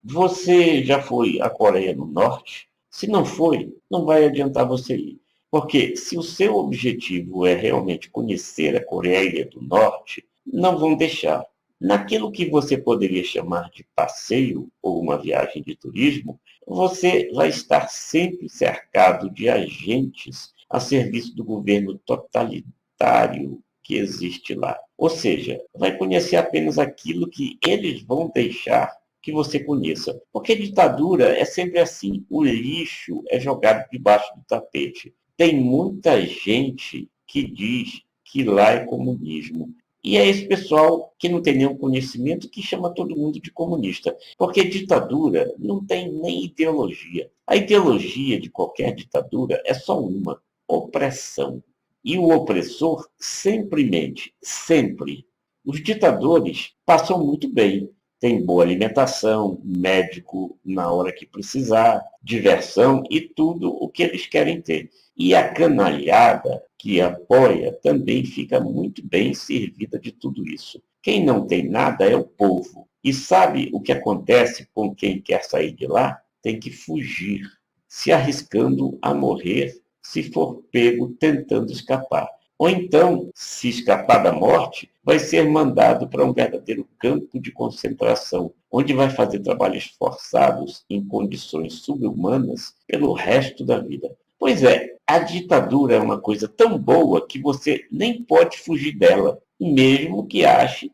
Você já foi à Coreia do Norte? Se não foi, não vai adiantar você ir. Porque se o seu objetivo é realmente conhecer a Coreia do Norte, não vão deixar. Naquilo que você poderia chamar de passeio ou uma viagem de turismo, você vai estar sempre cercado de agentes a serviço do governo totalitário que existe lá. Ou seja, vai conhecer apenas aquilo que eles vão deixar que você conheça. Porque ditadura é sempre assim, o lixo é jogado debaixo do tapete. Tem muita gente que diz que lá é comunismo. E é esse pessoal que não tem nenhum conhecimento que chama todo mundo de comunista. Porque ditadura não tem nem ideologia. A ideologia de qualquer ditadura é só uma: opressão. E o opressor sempre mente, sempre. Os ditadores passam muito bem, tem boa alimentação, médico na hora que precisar, diversão e tudo o que eles querem ter. E a canalhada que apoia também fica muito bem servida de tudo isso. Quem não tem nada é o povo. E sabe o que acontece com quem quer sair de lá? Tem que fugir, se arriscando a morrer se for pego tentando escapar. Ou então, se escapar da morte, vai ser mandado para um verdadeiro campo de concentração, onde vai fazer trabalhos forçados em condições subhumanas pelo resto da vida. Pois é, a ditadura é uma coisa tão boa que você nem pode fugir dela, mesmo que ache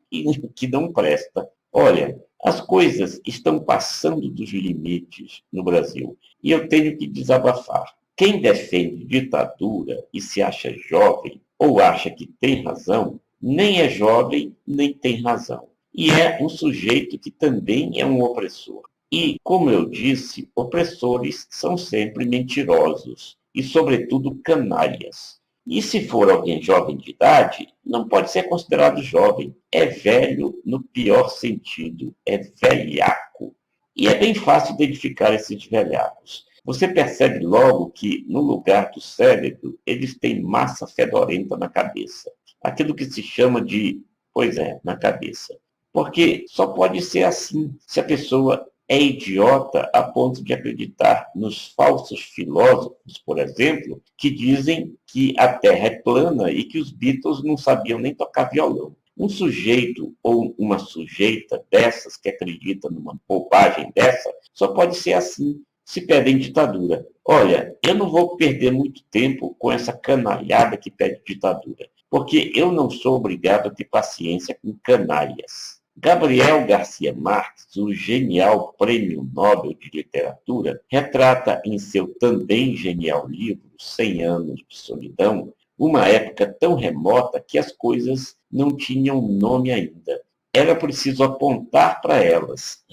que não presta. Olha, as coisas estão passando dos limites no Brasil e eu tenho que desabafar. Quem defende ditadura e se acha jovem ou acha que tem razão, nem é jovem, nem tem razão. E é um sujeito que também é um opressor. E, como eu disse, opressores são sempre mentirosos e, sobretudo, canalhas. E se for alguém jovem de idade, não pode ser considerado jovem. É velho no pior sentido, é velhaco. E é bem fácil identificar esses velhacos. Você percebe logo que, no lugar do cérebro, eles têm massa fedorenta na cabeça. Aquilo que se chama de, pois é, na cabeça. Porque só pode ser assim, se a pessoa é idiota a ponto de acreditar nos falsos filósofos, por exemplo, que dizem que a Terra é plana e que os Beatles não sabiam nem tocar violão. Um sujeito ou uma sujeita dessas que acredita numa bobagem dessa, só pode ser assim, se pedem ditadura. Olha, eu não vou perder muito tempo com essa canalhada que pede ditadura, porque eu não sou obrigado a ter paciência com canalhas. Gabriel Garcia Marques, o genial Prêmio Nobel de Literatura, retrata em seu também genial livro, 100 Anos de Solidão, uma época tão remota que as coisas não tinham nome ainda. Era preciso apontar para elas,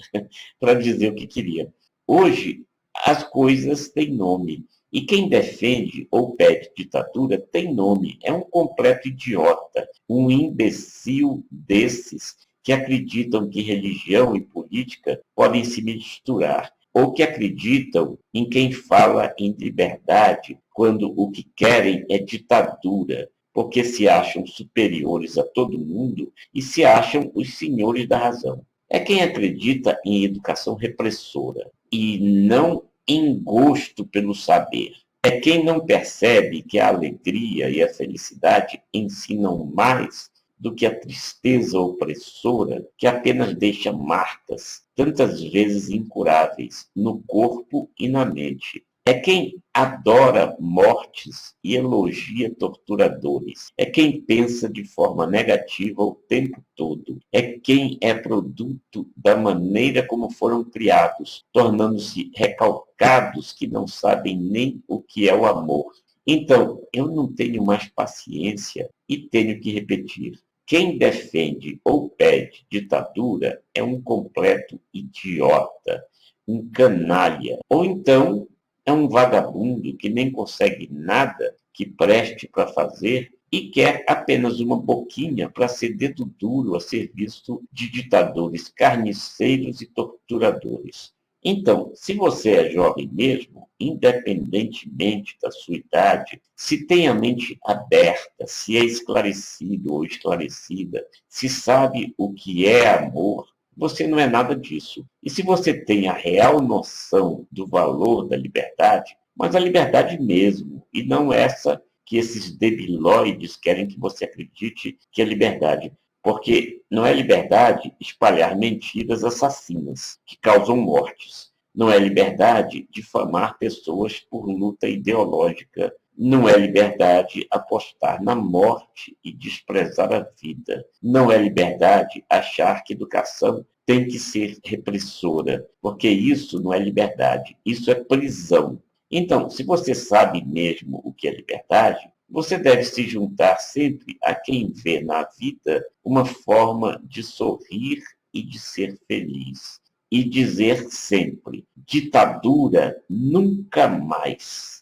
para dizer o que queria. Hoje, as coisas têm nome. E quem defende ou pede ditadura tem nome. É um completo idiota, um imbecil desses que acreditam que religião e política podem se misturar, ou que acreditam em quem fala em liberdade quando o que querem é ditadura, porque se acham superiores a todo mundo e se acham os senhores da razão. É quem acredita em educação repressora e não em gosto pelo saber. É quem não percebe que a alegria e a felicidade ensinam mais do que a tristeza opressora que apenas deixa marcas, tantas vezes incuráveis, no corpo e na mente. É quem adora mortes e elogia torturadores. É quem pensa de forma negativa o tempo todo. É quem é produto da maneira como foram criados, tornando-se recalcados que não sabem nem o que é o amor. Então, eu não tenho mais paciência e tenho que repetir. Quem defende ou pede ditadura é um completo idiota, um canalha, ou então é um vagabundo que nem consegue nada que preste para fazer e quer apenas uma boquinha para ser dedo duro a serviço de ditadores carniceiros e torturadores. Então, se você é jovem mesmo, independentemente da sua idade, se tem a mente aberta, se é esclarecido ou esclarecida, se sabe o que é amor, você não é nada disso. E se você tem a real noção do valor da liberdade, mas a liberdade mesmo, e não essa que esses debilóides querem que você acredite que é liberdade. Porque não é liberdade espalhar mentiras assassinas que causam mortes. Não é liberdade difamar pessoas por luta ideológica. Não é liberdade apostar na morte e desprezar a vida. Não é liberdade achar que educação tem que ser repressora, porque isso não é liberdade, isso é prisão. Então, se você sabe mesmo o que é liberdade, você deve se juntar sempre a quem vê na vida uma forma de sorrir e de ser feliz. E dizer sempre: ditadura nunca mais.